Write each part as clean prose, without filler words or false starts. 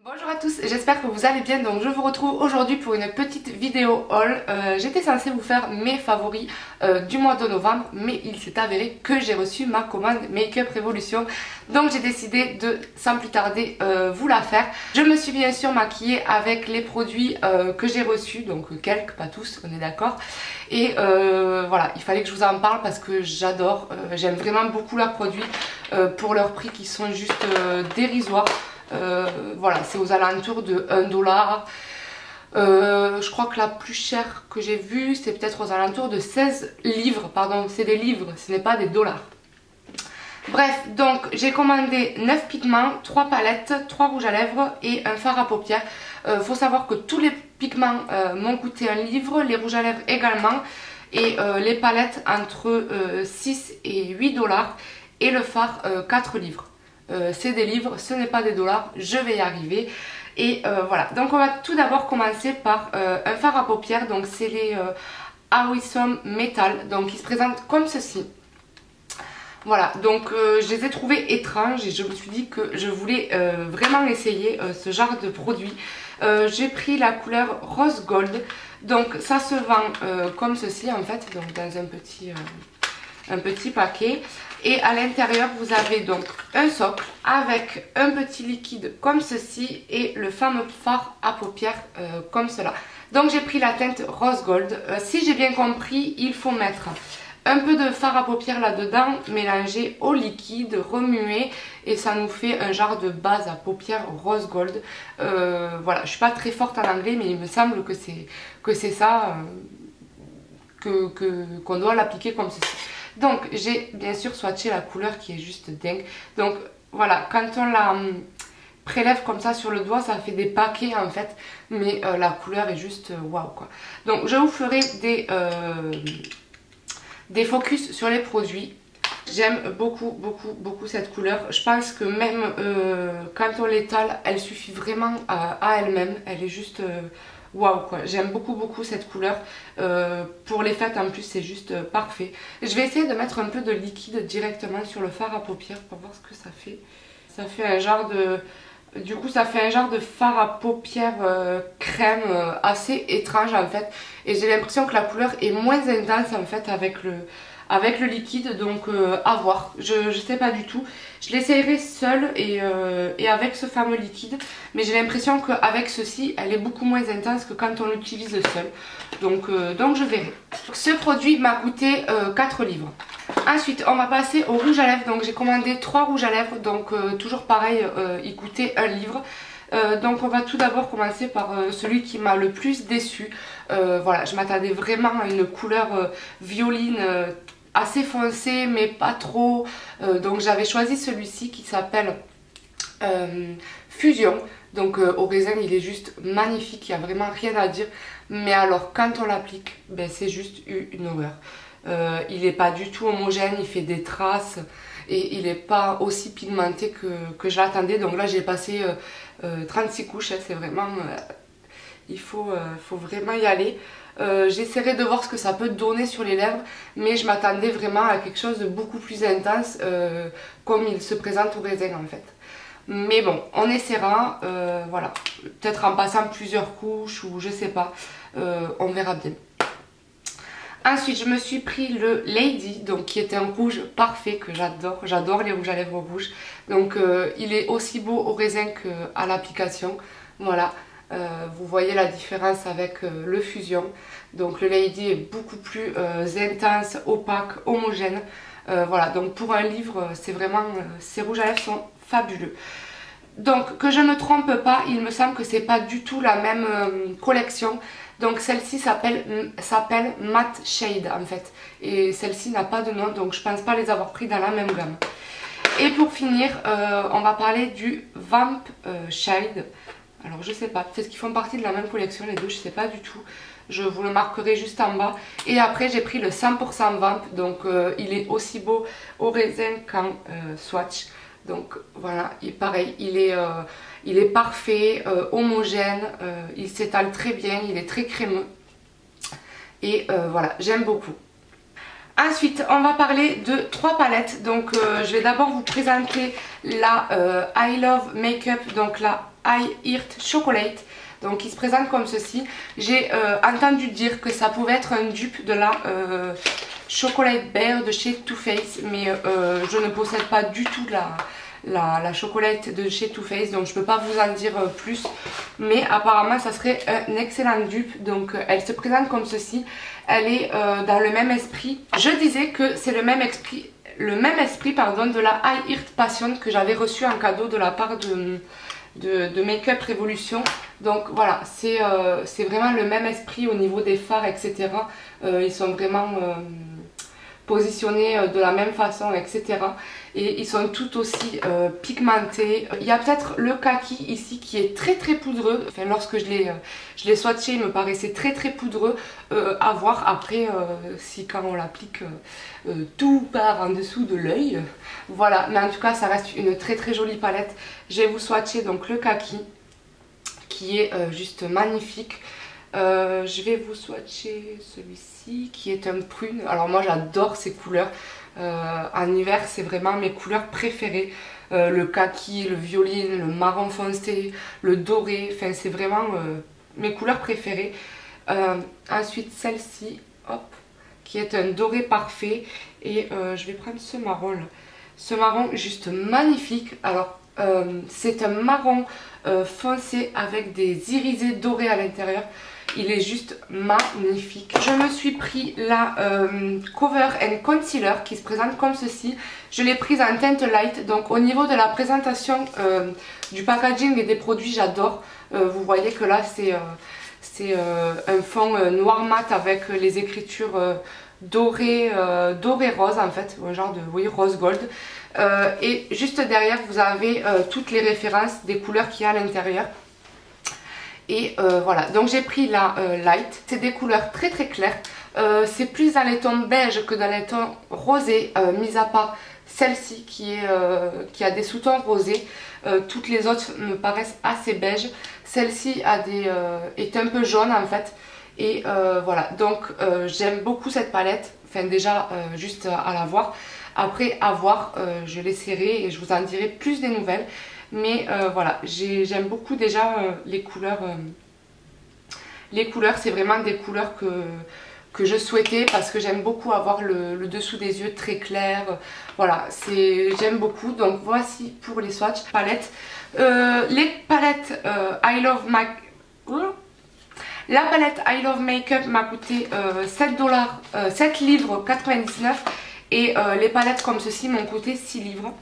Bonjour à tous, j'espère que vous allez bien. Donc je vous retrouve aujourd'hui pour une petite vidéo haul. J'étais censée vous faire mes favoris du mois de novembre, mais il s'est avéré que j'ai reçu ma commande Make-up Révolution. Donc j'ai décidé de, sans plus tarder, vous la faire. Je me suis bien sûr maquillée avec les produits que j'ai reçus, donc quelques, pas tous, on est d'accord. Et voilà, il fallait que je vous en parle parce que j'adore, j'aime vraiment beaucoup leurs produits pour leurs prix qui sont juste dérisoires. Voilà, c'est aux alentours de 1 $. Je crois que la plus chère que j'ai vue, c'est peut-être aux alentours de 16 livres. Pardon, c'est des livres, ce n'est pas des dollars. Bref, donc j'ai commandé 9 pigments, 3 palettes, 3 rouges à lèvres et un fard à paupières. Faut savoir que tous les pigments m'ont coûté 1 livre, les rouges à lèvres également. Et les palettes entre 6 et 8 $. Et le fard 4 livres. C'est des livres, ce n'est pas des dollars, je vais y arriver. Et voilà, donc on va tout d'abord commencer par un fard à paupières. Donc c'est les Awesome Metal, donc ils se présentent comme ceci. Voilà, donc je les ai trouvés étranges et je me suis dit que je voulais vraiment essayer ce genre de produit. J'ai pris la couleur Rose Gold, donc ça se vend comme ceci en fait, donc dans un petit paquet. Et à l'intérieur vous avez donc un socle avec un petit liquide comme ceci et le fameux fard à paupières comme cela. Donc j'ai pris la teinte Rose Gold. Si j'ai bien compris, il faut mettre un peu de fard à paupières là-dedans, mélanger au liquide, remuer et ça nous fait un genre de base à paupières Rose Gold. Voilà, je suis pas très forte en anglais mais il me semble que c'est ça, qu'on doit l'appliquer comme ceci. Donc j'ai bien sûr swatché la couleur qui est juste dingue. Donc voilà, quand on la prélève comme ça sur le doigt, ça fait des paquets en fait. Mais la couleur est juste waouh quoi. Donc je vous ferai des focus sur les produits. J'aime beaucoup cette couleur. Je pense que même quand on l'étale, elle suffit vraiment à elle-même. Elle est juste waouh quoi. J'aime beaucoup cette couleur. Pour les fêtes en plus c'est juste parfait. Je vais essayer de mettre un peu de liquide directement sur le fard à paupières pour voir ce que ça fait. Ça fait un genre de... Du coup ça fait un genre de fard à paupières crème assez étrange en fait. Et j'ai l'impression que la couleur est moins intense en fait avec le liquide, donc à voir, je sais pas du tout. Je l'essayerai seule et avec ce fameux liquide, mais j'ai l'impression qu'avec ceci elle est beaucoup moins intense que quand on l'utilise seul, donc je verrai. Ce produit m'a coûté 4 livres. Ensuite on va passer au rouge à lèvres. Donc j'ai commandé 3 rouges à lèvres, donc toujours pareil, il coûtait 1 livre. Donc on va tout d'abord commencer par celui qui m'a le plus déçu. Voilà, je m'attendais vraiment à une couleur violine assez foncée mais pas trop. Donc j'avais choisi celui-ci qui s'appelle Fusion. Donc au raisin il est juste magnifique, il n'y a vraiment rien à dire. Mais alors quand on l'applique, ben, c'est juste une horreur. Il n'est pas du tout homogène, il fait des traces. Et il n'est pas aussi pigmenté que je l'attendais. Donc là j'ai passé 36 couches, c'est vraiment... il faut vraiment y aller. J'essaierai de voir ce que ça peut donner sur les lèvres. Mais je m'attendais vraiment à quelque chose de beaucoup plus intense comme il se présente au raisin en fait. Mais bon, on essaiera, voilà. Peut-être en passant plusieurs couches ou je sais pas. On verra bien. Ensuite je me suis pris le Lady, donc qui est un rouge parfait que j'adore. J'adore les rouges à lèvres rouges. Donc il est aussi beau au raisin qu'à l'application. Voilà, vous voyez la différence avec le Fusion. Donc le Lady est beaucoup plus intense, opaque, homogène. Voilà, donc pour un livre c'est vraiment, ces rouges à lèvres sont fabuleux. Donc que je ne me trompe pas, il me semble que c'est pas du tout la même collection. Donc celle-ci s'appelle Matte Shade en fait. Et celle-ci n'a pas de nom, donc je pense pas les avoir pris dans la même gamme. Et pour finir, on va parler du Vamp Shade. Alors je sais pas, peut-être qu'ils font partie de la même collection les deux, je sais pas du tout. Je vous le marquerai juste en bas. Et après j'ai pris le 100% Vamp, donc il est aussi beau au raisin qu'en swatch. Donc voilà, pareil, il est parfait, homogène, il s'étale très bien, il est très crémeux. Et voilà, j'aime beaucoup. Ensuite, on va parler de 3 palettes. Donc je vais d'abord vous présenter la I Love Makeup, donc la I Heart Chocolate. Donc il se présente comme ceci. J'ai entendu dire que ça pouvait être un dupe de la Chocolate Bear de chez Too Faced, mais je ne possède pas du tout la chocolate de chez Too Faced, donc je peux pas vous en dire plus, mais apparemment ça serait un excellent dupe. Donc elle se présente comme ceci. Elle est dans le même esprit. Je disais que c'est le même esprit pardon, de la I Heart Passion que j'avais reçu en cadeau de la part de Make-up Revolution. Donc voilà, c'est vraiment le même esprit au niveau des fards, etc. Ils sont vraiment positionnés de la même façon, etc. Et ils sont tout aussi pigmentés. Il y a peut-être le kaki ici qui est très très poudreux. Enfin, lorsque je l'ai swatché, il me paraissait très très poudreux. À voir après si quand on l'applique tout part en dessous de l'œil. Voilà, mais en tout cas ça reste une très très jolie palette. Je vais vous swatcher donc le kaki qui est juste magnifique. Je vais vous swatcher celui-ci qui est un prune. Alors moi j'adore ces couleurs. En hiver c'est vraiment mes couleurs préférées. Le kaki, le violine, le marron foncé, le doré. Enfin c'est vraiment mes couleurs préférées. Ensuite celle-ci, hop, qui est un doré parfait. Et je vais prendre ce marron là. Ce marron juste magnifique. Alors c'est un marron foncé avec des irisés dorés à l'intérieur. Il est juste magnifique. Je me suis pris la Cover and Concealer qui se présente comme ceci. Je l'ai prise en teinte light. Donc au niveau de la présentation du packaging et des produits, j'adore. Vous voyez que là c'est un fond noir mat avec les écritures doré rose en fait. Un genre de oui, rose gold. Et juste derrière vous avez toutes les références des couleurs qu'il y a à l'intérieur. Et voilà, donc j'ai pris la light. C'est des couleurs très très claires. C'est plus dans les tons beige que dans les tons rosés, mis à part celle-ci qui a des sous-tons rosés. Toutes les autres me paraissent assez beige. Celle-ci est un peu jaune en fait. Et voilà, donc j'aime beaucoup cette palette. Enfin déjà juste à la voir. Après à voir, je l'essaierai et je vous en dirai plus des nouvelles. Mais voilà, j'aime beaucoup déjà les couleurs. Les couleurs, c'est vraiment des couleurs que je souhaitais parce que j'aime beaucoup avoir le dessous des yeux très clair. Voilà, j'aime beaucoup. Donc voici pour les swatchs palettes. Les palettes I Love La palette I Love Makeup m'a coûté 7 livres 99 et les palettes comme ceci m'ont coûté 6 livres.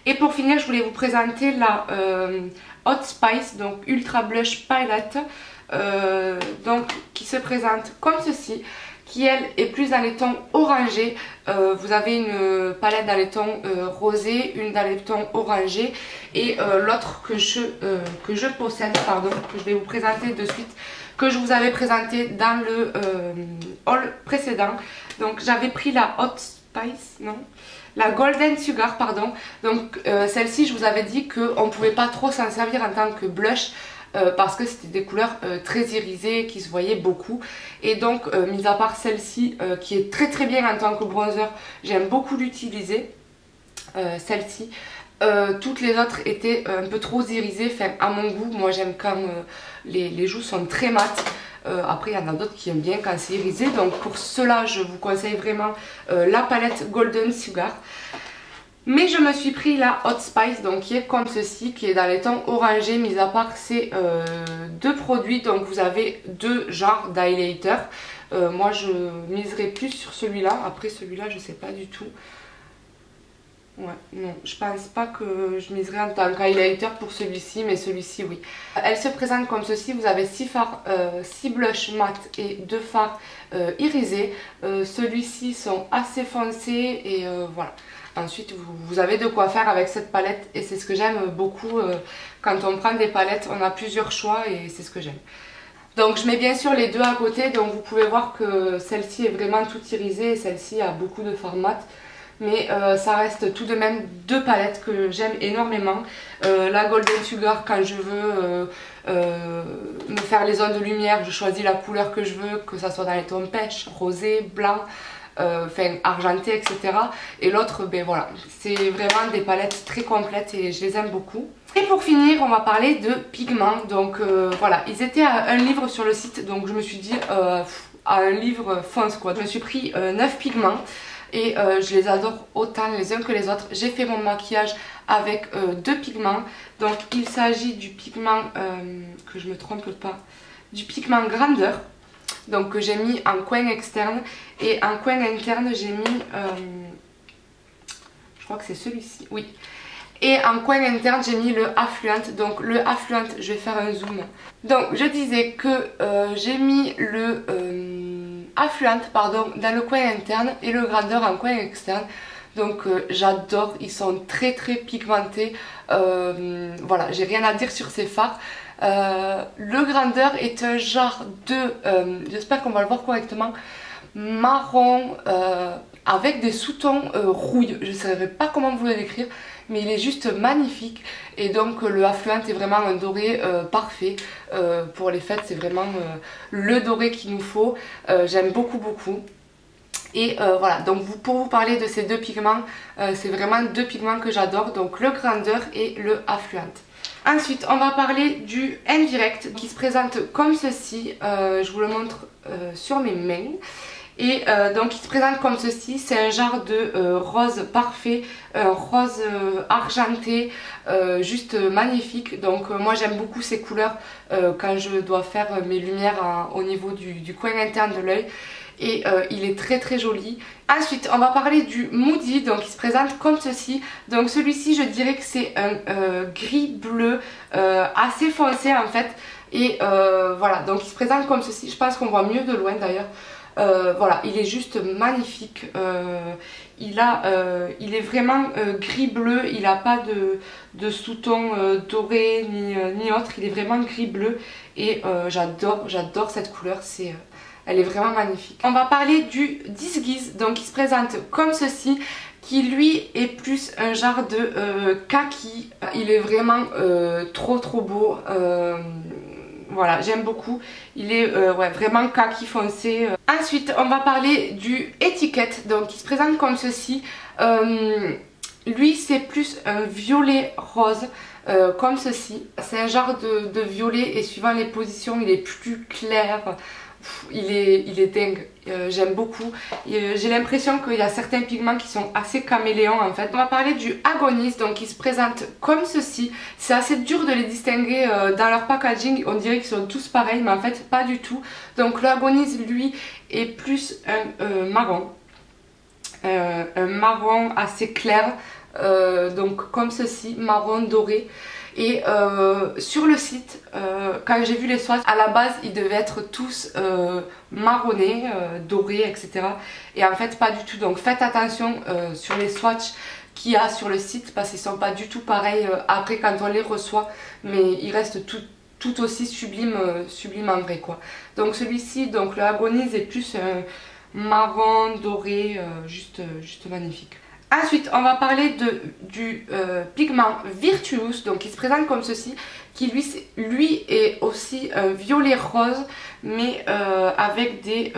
Et pour finir, je voulais vous présenter la Hot Spice, donc Ultra Blush Palette, qui se présente comme ceci, qui elle est plus dans les tons orangés. Vous avez une palette dans les tons rosés, une dans les tons orangés, et l'autre que je possède, pardon, que je vais vous présenter de suite, que je vous avais présenté dans le haul précédent. Donc j'avais pris la Hot Spice, non, la Golden Sugar, pardon. Donc celle-ci, je vous avais dit qu'on ne pouvait pas trop s'en servir en tant que blush parce que c'était des couleurs très irisées qui se voyaient beaucoup. Et donc, mis à part celle-ci qui est très très bien en tant que bronzer, j'aime beaucoup l'utiliser. Celle-ci. Toutes les autres étaient un peu trop irisées, enfin à mon goût. Moi j'aime quand les joues sont très mates. Après il y en a d'autres qui aiment bien quand c'est irisé. Donc pour cela je vous conseille vraiment la palette Golden Sugar. Mais je me suis pris la Hot Spice, donc qui est comme ceci, qui est dans les tons orangés, mis à part ces deux produits. Donc vous avez deux genres d'highlighter. Moi je miserai plus sur celui-là. Après celui-là je sais pas du tout. Ouais, non, je pense pas que je miserai en tant qu'highlighter pour celui-ci, mais celui-ci oui. Elle se présente comme ceci, vous avez 6 fards, 6 blushs mat et 2 fards irisés. Celui-ci sont assez foncés et voilà. Ensuite vous avez de quoi faire avec cette palette et c'est ce que j'aime beaucoup. Quand on prend des palettes, on a plusieurs choix et c'est ce que j'aime. Donc je mets bien sûr les deux à côté, donc vous pouvez voir que celle-ci est vraiment toute irisée et celle-ci a beaucoup de fards mat. Mais ça reste tout de même deux palettes que j'aime énormément. La Golden Sugar, quand je veux me faire les zones de lumière, je choisis la couleur que je veux, que ça soit dans les tons pêche, rosé, blanc, enfin argenté, etc. Et l'autre, ben voilà, c'est vraiment des palettes très complètes et je les aime beaucoup. Et pour finir, on va parler de pigments. Donc voilà, ils étaient à un livre sur le site, donc je me suis dit à un livre fonce quoi. Je me suis pris 9 pigments et je les adore autant les uns que les autres. J'ai fait mon maquillage avec 2 pigments. Donc il s'agit du pigment, que je me trompe pas, du pigment grandeur. Donc que j'ai mis en coin externe, et en coin interne j'ai mis, je crois que c'est celui-ci, oui. Et en coin interne j'ai mis le Affluent. Donc le Affluent, je vais faire un zoom. Donc je disais que j'ai mis le Affluent dans le coin interne et le grandeur en coin externe. Donc j'adore, ils sont très pigmentés. Voilà, j'ai rien à dire sur ces fards. Le grandeur est un genre de, j'espère qu'on va le voir correctement, marron avec des sous-tons rouille. Je ne saurais pas comment vous le décrire, mais il est juste magnifique. Et donc le Affluent est vraiment un doré parfait pour les fêtes. C'est vraiment le doré qu'il nous faut. J'aime beaucoup. Et voilà, donc pour vous parler de ces 2 pigments, c'est vraiment 2 pigments que j'adore, donc le grandeur et le Affluent. Ensuite, on va parler du Indirect qui se présente comme ceci. Je vous le montre sur mes mains. Et donc il se présente comme ceci, c'est un genre de rose parfait, rose argenté, juste magnifique. Donc moi j'aime beaucoup ces couleurs quand je dois faire mes lumières au niveau du coin interne de l'œil. Et il est très joli. Ensuite on va parler du Moody, donc il se présente comme ceci. Donc celui-ci je dirais que c'est un gris bleu assez foncé en fait. Et voilà, donc il se présente comme ceci, je pense qu'on voit mieux de loin d'ailleurs. Voilà, il est juste magnifique. Il est vraiment gris bleu, il n'a pas de sous-ton doré ni autre, il est vraiment gris bleu. Et j'adore cette couleur, elle est vraiment magnifique. On va parler du Disguise, donc il se présente comme ceci, qui lui est plus un genre de kaki. Il est vraiment trop beau. Voilà, j'aime beaucoup. Il est ouais, vraiment kaki foncé. Ensuite, on va parler du Étiquette, donc il se présente comme ceci. Lui, c'est plus un violet rose. Comme ceci. C'est un genre de violet et suivant les positions, il est plus clair. Il est dingue, j'aime beaucoup. J'ai l'impression qu'il y a certains pigments qui sont assez caméléons en fait. On va parler du Agonise, donc il se présente comme ceci. C'est assez dur de les distinguer dans leur packaging, on dirait qu'ils sont tous pareils, mais en fait pas du tout. Donc le Agonise lui est plus un marron. Un marron assez clair, donc comme ceci, marron doré. Et sur le site, quand j'ai vu les swatchs, à la base ils devaient être tous marronnés, dorés, etc. Et en fait pas du tout, donc faites attention sur les swatchs qu'il y a sur le site, parce qu'ils sont pas du tout pareils après quand on les reçoit, mais ils restent tout aussi sublimes en vrai quoi. Donc celui-ci, donc le Agonise est plus marron, doré, juste magnifique. Ensuite, on va parler du pigment Virtuous, donc il se présente comme ceci, qui lui est aussi violet rose, mais avec des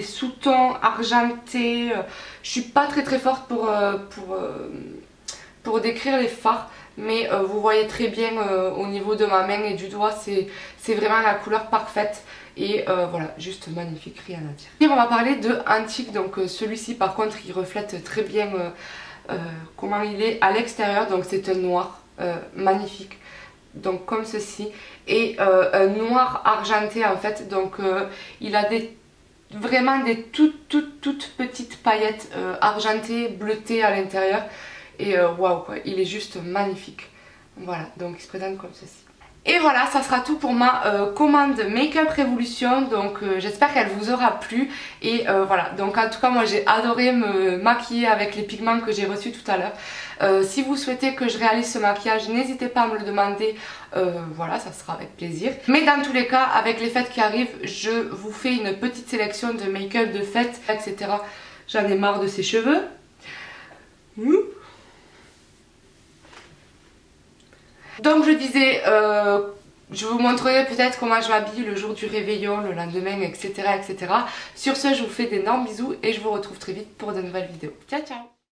sous-tons argentés. Je suis pas très forte pour décrire les fards, mais vous voyez très bien au niveau de ma main et du doigt, c'est vraiment la couleur parfaite. Et voilà, juste magnifique, rien à dire. Et on va parler de Antique, donc celui-ci par contre il reflète très bien comment il est à l'extérieur. Donc c'est un noir magnifique, donc comme ceci, et un noir argenté en fait. Donc il a vraiment des toutes petites paillettes argentées, bleutées à l'intérieur. Et waouh quoi, il est juste magnifique. Voilà, donc il se présente comme ceci. Et voilà, ça sera tout pour ma commande Make-up Révolution. Donc j'espère qu'elle vous aura plu. Et voilà, donc en tout cas moi j'ai adoré me maquiller avec les pigments que j'ai reçus tout à l'heure. Si vous souhaitez que je réalise ce maquillage, n'hésitez pas à me le demander. Voilà, ça sera avec plaisir. Mais dans tous les cas, avec les fêtes qui arrivent, je vous fais une petite sélection de make-up de fête, etc. J'en ai marre de ces cheveux. Donc je disais, je vous montrerai peut-être comment je m'habille le jour du réveillon, le lendemain, etc. Sur ce, je vous fais d'énormes bisous et je vous retrouve très vite pour de nouvelles vidéos. Ciao ciao!